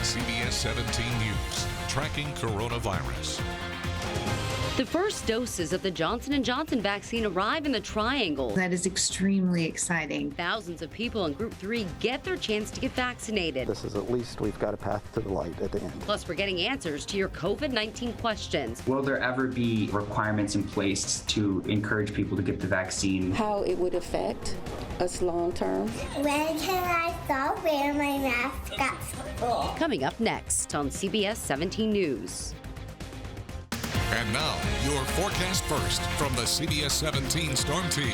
CBS 17 News, tracking coronavirus. The first doses of the Johnson & Johnson vaccine arrive in the Triangle. That is extremely exciting. Thousands of people in Group 3 get their chance to get vaccinated. This is at least we've got a path to the light at the end. Plus, we're getting answers to your COVID-19 questions. Will there ever be requirements in place to encourage people to get the vaccine? How it would affect us long term. When can I stop wearing my mask at school? Coming up next on CBS 17 News. And now, your forecast first from the CBS 17 Storm Team.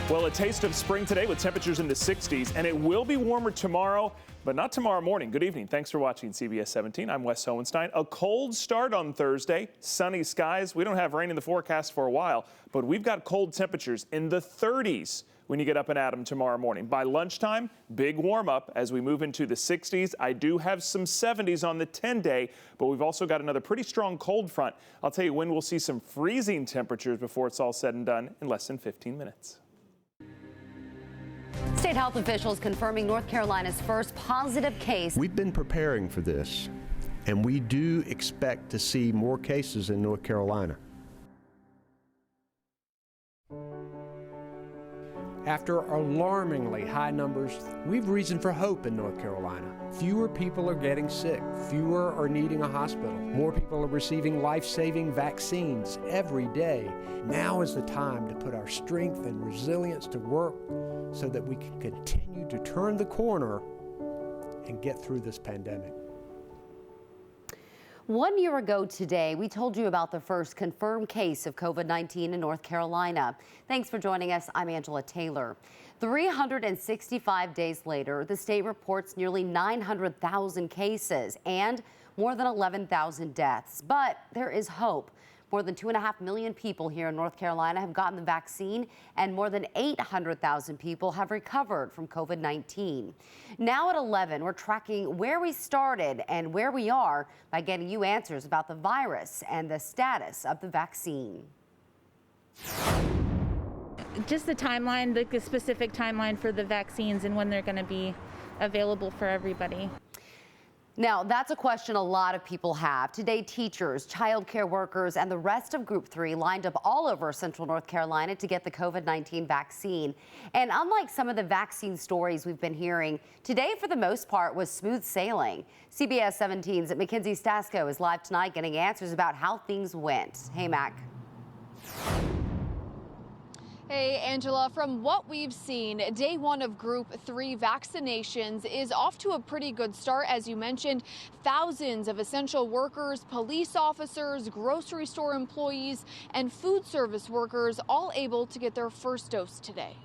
Well, a taste of spring today with temperatures in the 60s, and it will be warmer tomorrow, but not tomorrow morning. Good evening. Thanks for watching CBS 17. I'm Wes Hohenstein. A cold start on Thursday, sunny skies. We don't have rain in the forecast for a while, but we've got cold temperatures in the 30s when you get up and at 'em tomorrow morning. By lunchtime, big warm up as we move into the 60s. I do have some 70s on the 10-day, but we've also got another pretty strong cold front. I'll tell you when we'll see some freezing temperatures before it's all said and done in less than 15 minutes. State health officials confirming North Carolina's first positive case. We've been preparing for this, and we do expect to see more cases in North Carolina. After alarmingly high numbers, we've reason for hope in North Carolina. Fewer people are getting sick. Fewer are needing a hospital. More people are receiving life-saving vaccines every day. Now is the time to put our strength and resilience to work so that we can continue to turn the corner and get through this pandemic. 1 year ago today, we told you about the first confirmed case of COVID-19 in North Carolina. Thanks for joining us. I'm Angela Taylor. 365 days later, the state reports nearly 900,000 cases and more than 11,000 deaths. But there is hope. More than 2.5 million people here in North Carolina have gotten the vaccine, and more than 800,000 people have recovered from COVID-19. Now at 11, we're tracking where we started and where we are by getting you answers about the virus and the status of the vaccine. Just the timeline, the specific timeline for the vaccines and when they're going to be available for everybody. Now, that's a question a lot of people have. Today, teachers, child care workers, and the rest of Group 3 lined up all over central North Carolina to get the COVID-19 vaccine. And unlike some of the vaccine stories we've been hearing, today, for the most part, was smooth sailing. CBS 17's Mackenzie Stasco is live tonight getting answers about how things went. Hey, Mac. Hey, Angela, from what we've seen, day one of Group 3 vaccinations is off to a pretty good start. As you mentioned, thousands of essential workers, police officers, grocery store employees, and food service workers all able to get their first dose today.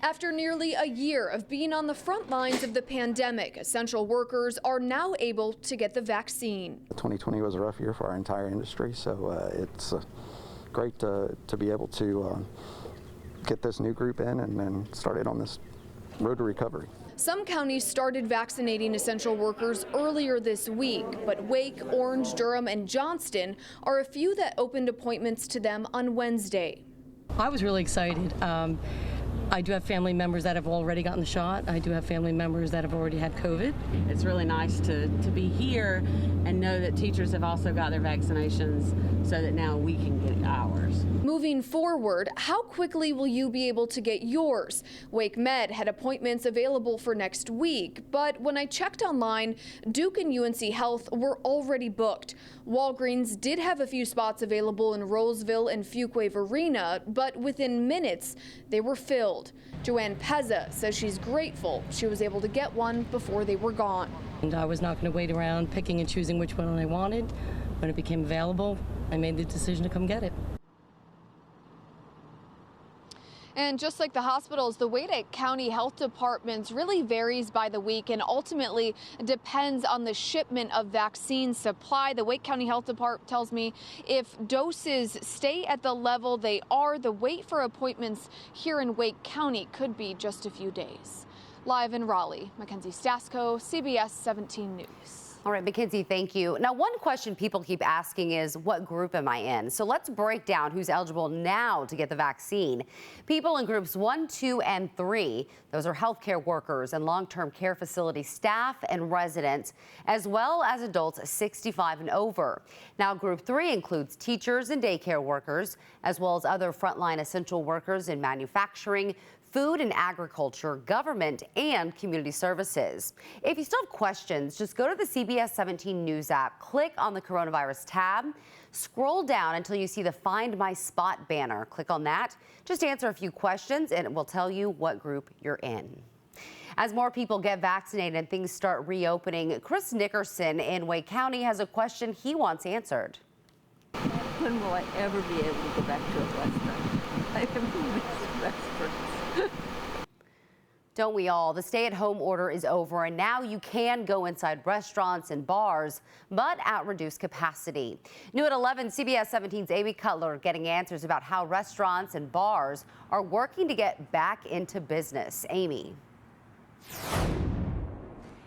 After nearly a year of being on the front lines of the pandemic, essential workers are now able to get the vaccine. 2020 was a rough year for our entire industry, so it's great to be able to get this new group in and started on this road to recovery. Some counties started vaccinating essential workers earlier this week, but Wake, Orange, Durham, and Johnston are a few that opened appointments to them on Wednesday. I was really excited. I do have family members that have already gotten the shot. I do have family members that have already had COVID. It's really nice to be here and know that teachers have also got their vaccinations so that now we can get ours. Moving forward, how quickly will you be able to get yours? Wake Med had appointments available for next week, but when I checked online, Duke and UNC Health were already booked. Walgreens did have a few spots available in Roseville and Fuquay Arena, but within minutes, they were filled. Joanne Pezza says she's grateful she was able to get one before they were gone. And I was not going to wait around picking and choosing which one I wanted. When it became available, I made the decision to come get it. And just like the hospitals, the wait at county health departments really varies by the week and ultimately depends on the shipment of vaccine supply. The Wake County Health Department tells me if doses stay at the level they are, the wait for appointments here in Wake County could be just a few days. Live in Raleigh, Mackenzie Stasco, CBS 17 News. All right, Mackenzie, thank you. Now, one question people keep asking is, what group am I in? So let's break down who's eligible now to get the vaccine. People in groups 1, 2, and 3, those are healthcare workers and long-term care facility staff and residents, as well as adults 65 and over. Now, group 3 includes teachers and daycare workers, as well as other frontline essential workers in manufacturing, food and agriculture, government, and community services. If you still have questions, just go to the CBS17 News app, click on the Coronavirus tab, scroll down until you see the Find My Spot banner. Click on that. Just answer a few questions, and it will tell you what group you're in. As more people get vaccinated and things start reopening, Chris Nickerson in Wake County has a question he wants answered. When will I ever be able to go back to a restaurant? I have missed restaurants. Don't we all? The stay-at-home order is over, and now you can go inside restaurants and bars, but at reduced capacity. New at 11, CBS 17's Amy Cutler getting answers about how restaurants and bars are working to get back into business. Amy.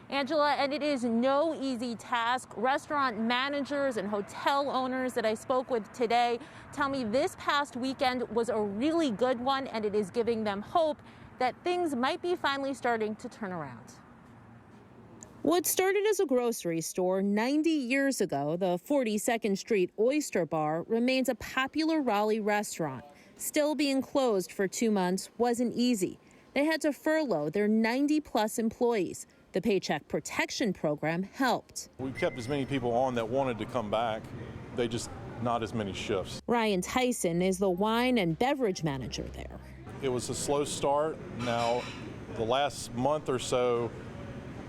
Angela, and it is no easy task. Restaurant managers and hotel owners that I spoke with today tell me this past weekend was a really good one, and it is giving them hope that things might be finally starting to turn around. What started as a grocery store 90 years ago, the 42nd Street Oyster Bar remains a popular Raleigh restaurant. Still being closed for 2 months wasn't easy. They had to furlough their 90-plus employees. The Paycheck Protection Program helped. We kept as many people on that wanted to come back. They just not as many shifts. Ryan Tyson is the wine and beverage manager there. It was a slow start. Now, the last month or so,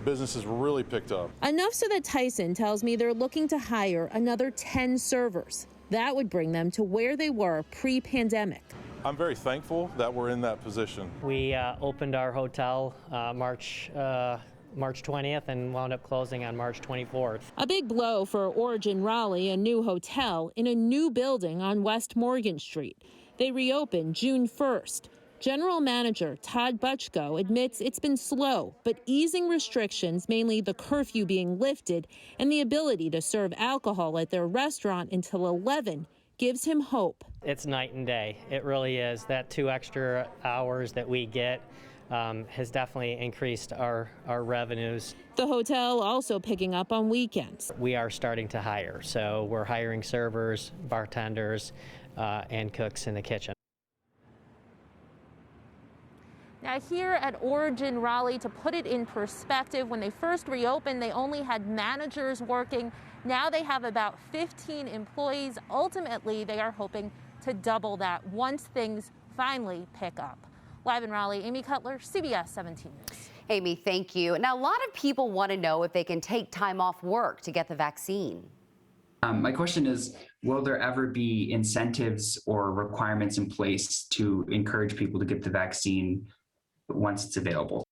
business has really picked up. Enough so that Tyson tells me they're looking to hire another 10 servers. That would bring them to where they were pre-pandemic. I'm very thankful that we're in that position. We opened our hotel March 20th and wound up closing on March 24th. A big blow for Origin Raleigh, a new hotel in a new building on West Morgan Street. They reopened June 1st. General Manager Todd Butchko admits it's been slow, but easing restrictions, mainly the curfew being lifted and the ability to serve alcohol at their restaurant until 11, gives him hope. It's night and day. It really is. That 2 extra hours that we get has definitely increased our revenues. The hotel also picking up on weekends. We are starting to hire, so we're hiring servers, bartenders, and cooks in the kitchen. Now here at Origin Raleigh, to put it in perspective, when they first reopened, they only had managers working. Now they have about 15 employees. Ultimately, they are hoping to double that once things finally pick up. Live in Raleigh, Amy Cutler, CBS 17 News. Amy, thank you. Now, a lot of people want to know if they can take time off work to get the vaccine. My question is, will there ever be incentives or requirements in place to encourage people to get the vaccine once it's available?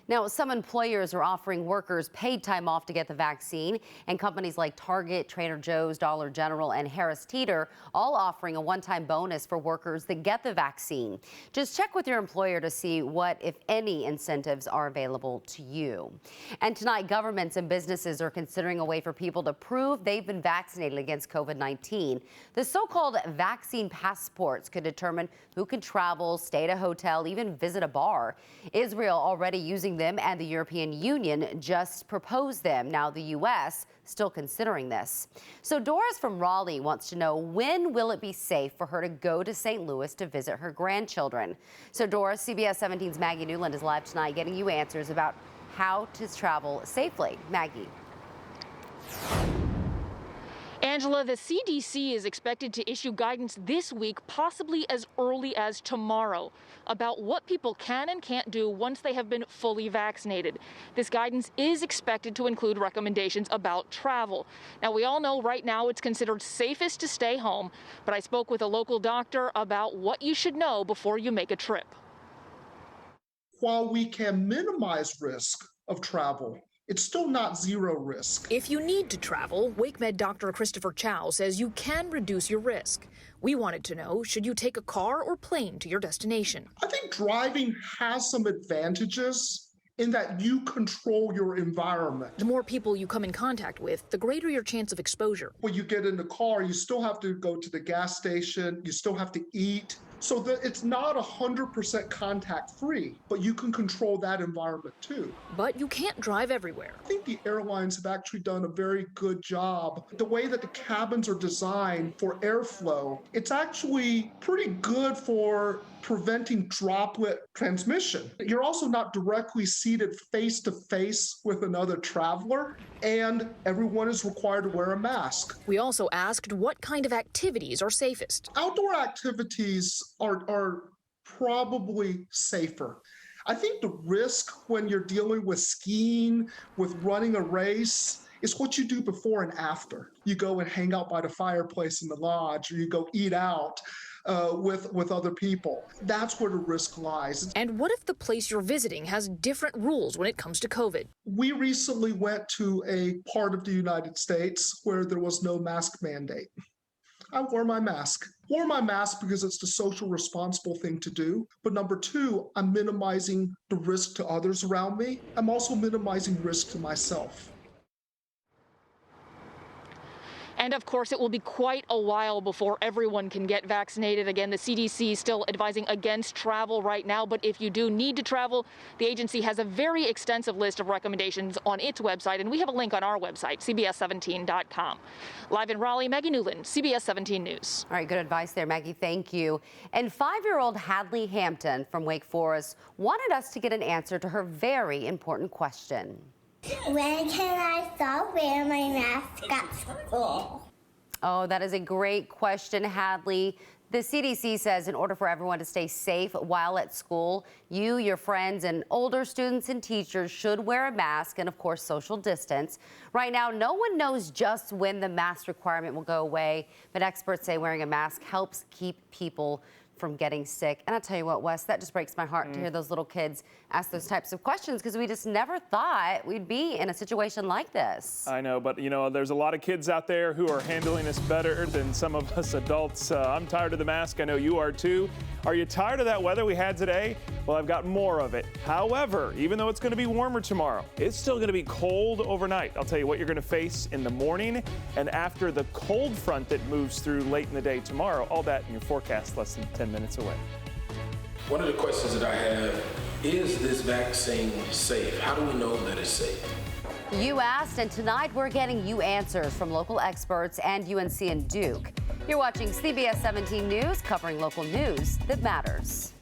Now, some employers are offering workers paid time off to get the vaccine, and companies like Target, Trader Joe's, Dollar General, and Harris Teeter all offering a one-time bonus for workers that get the vaccine. Just check with your employer to see what, if any, incentives are available to you. And tonight, governments and businesses are considering a way for people to prove they've been vaccinated against COVID-19. The so-called vaccine passports could determine who can travel, stay at a hotel, even visit a bar. Israel already using them, and the European Union just proposed them. Now the U.S. still considering this. So Doris from Raleigh wants to know, when will it be safe for her to go to St. Louis to visit her grandchildren? So Doris, CBS 17's Maggie Newland is live tonight getting you answers about how to travel safely. Maggie. Angela, the CDC is expected to issue guidance this week, possibly as early as tomorrow, about what people can and can't do once they have been fully vaccinated. This guidance is expected to include recommendations about travel. Now, we all know right now it's considered safest to stay home, but I spoke with a local doctor about what you should know before you make a trip. While we can minimize risk of travel, it's still not zero risk. If you need to travel, WakeMed Dr. Christopher Chow says you can reduce your risk. We wanted to know, should you take a car or plane to your destination? I think driving has some advantages in that you control your environment. The more people you come in contact with, the greater your chance of exposure. When you get in the car, you still have to go to the gas station, you still have to eat. So that it's not 100% contact free, but you can control that environment too. But you can't drive everywhere. I think the airlines have actually done a very good job. The way that the cabins are designed for airflow, it's actually pretty good for preventing droplet transmission. You're also not directly seated face to face with another traveler, and everyone is required to wear a mask. We also asked what kind of activities are safest. Outdoor activities are probably safer. I think the risk when you're dealing with skiing, with running a race, is what you do before and after. You go and hang out by the fireplace in the lodge, or you go eat out with other people. That's where the risk lies. And what if the place you're visiting has different rules when it comes to COVID? We recently went to a part of the United States where there was no mask mandate. I wore my mask. Wore my mask because it's the social responsible thing to do. But number two, I'm minimizing the risk to others around me. I'm also minimizing risk to myself. And of course, it will be quite a while before everyone can get vaccinated. Again, the CDC is still advising against travel right now. But if you do need to travel, the agency has a very extensive list of recommendations on its website. And we have a link on our website, CBS17.com. Live in Raleigh, Maggie Newland, CBS 17 News. All right, good advice there, Maggie. Thank you. And 5-year-old Hadley Hampton from Wake Forest wanted us to get an answer to her very important question. When can I stop wearing my mask at school? Oh, that is a great question, Hadley. The CDC says in order for everyone to stay safe while at school, you, your friends, and older students and teachers should wear a mask and, of course, social distance. Right now, no one knows just when the mask requirement will go away, but experts say wearing a mask helps keep people from getting sick. And I'll tell you what, Wes, that just breaks my heart to hear those little kids ask those types of questions, because we just never thought we'd be in a situation like this. I know, but there's a lot of kids out there who are handling this better than some of us adults. I'm tired of the mask. I know you are too. Are you tired of that weather we had today? Well, I've got more of it. However, even though it's going to be warmer tomorrow, it's still going to be cold overnight. I'll tell you what you're going to face in the morning and after the cold front that moves through late in the day tomorrow. All that in your forecast less than 10 minutes away. One of the questions that I have, is this vaccine safe? How do we know that it's safe? You asked, and tonight we're getting you answers from local experts and UNC and Duke. You're watching CBS 17 News, covering local news that matters.